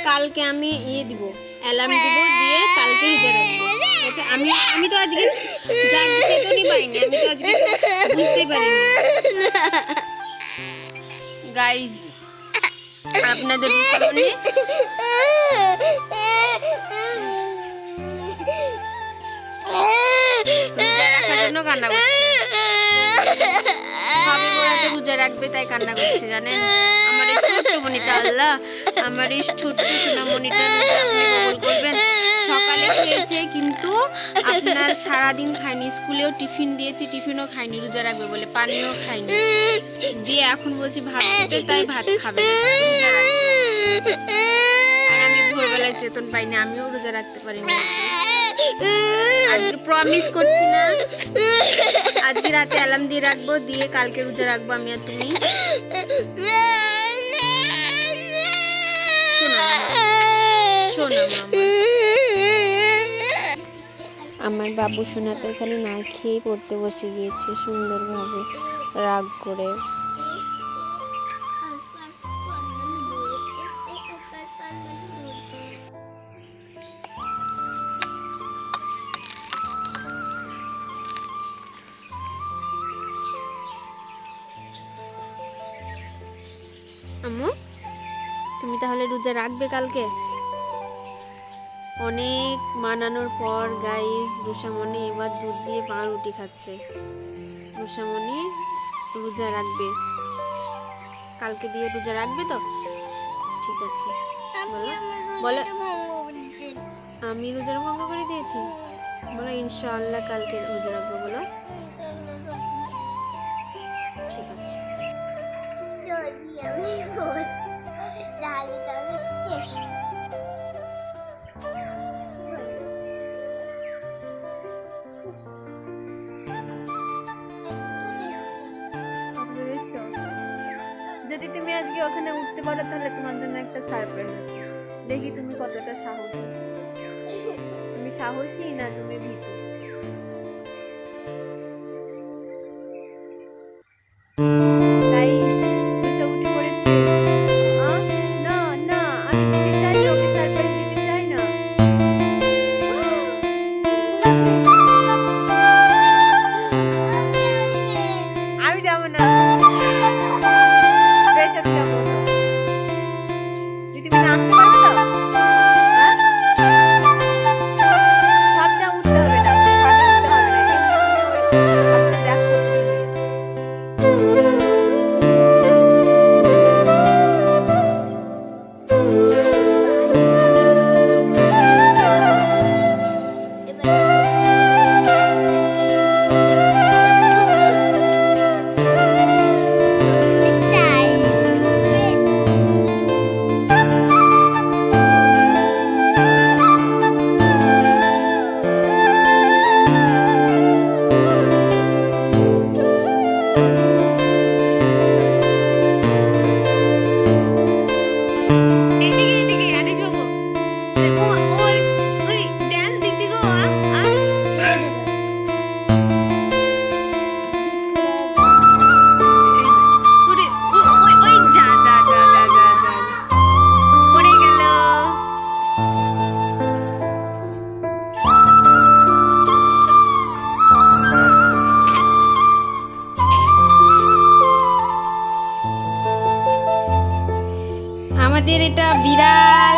কালকে আমি দিব অ্যালার্ম দিব, দিয়ে কালকে রোজা রাখবো। আচ্ছা আমি তো আজকে চেতনই পাইনি, আমি তো আজকে বুঝতেই পারিনি। গাইজ আপনাদের সামনে রোজা রাখার জন্য কান্না করছে, সবে বরাতে রোজা রাখবে তাই কান্না করছে জানেন। আমার এই ছোট্ট মনিটা, আল্লাহ আমার এই ছোট্ট সোনা মনিটা আপনি কবুল করবেন। সকালে খেয়েছে কিন্তু আপনার সারাদিন খায়নি, স্কুলেও টিফিন দিয়েছি, টিফিনও খায়নি রোজা রাখবে বলে, পানিও খায়নি, দিয়ে এখন বলছি ভাত খেতে, তাই ভাত খাবে রোজা রাখবে। আর আমি ভোরবেলায় চেতন পাইনি, আমিও রোজা রাখতে পারিনি। আজকে প্রমিস করছি না, আজকে রাতে অ্যালার্ম দিয়ে রাখবো, দিয়ে কালকে রোজা রাখবো আমি আর তুমি। শোনো আমার বাবু সোনা তো এখানে না খেয়ে পড়তে বসে গিয়েছে সুন্দরভাবে রাগ করে। আম্মু তুমি তাহলে রোজা রাখবে কালকে? অনেক মানানোর পর গাইজ রুষামণি এবার দুধ দিয়ে পাউরুটি খাচ্ছে। রুষামণি রোজা রাখবে কালকে, দিয়ে রোজা রাখবে তো? ঠিক আছে বলো বলো, আমি রোজার ভঙ্গ করে দিয়েছি, বলো ইনশাআল্লাহ কালকে রোজা রাখবো, বলো ঠিক আছে। যদি তুমি আজকে ওখানে উঠতে পারো তাহলে তোমার জন্য একটা সারপ্রাইজ আছে, দেখি তুমি কতটা সাহসী। তুমি সাহসী না তুমি ভীতু? তাই উঠে পড়েছে। না না আমি দিতে চাই না, ওকে সারপ্রাইজ দিতে চাই না। আমি যাবো না, আমাদের এটা বিরাট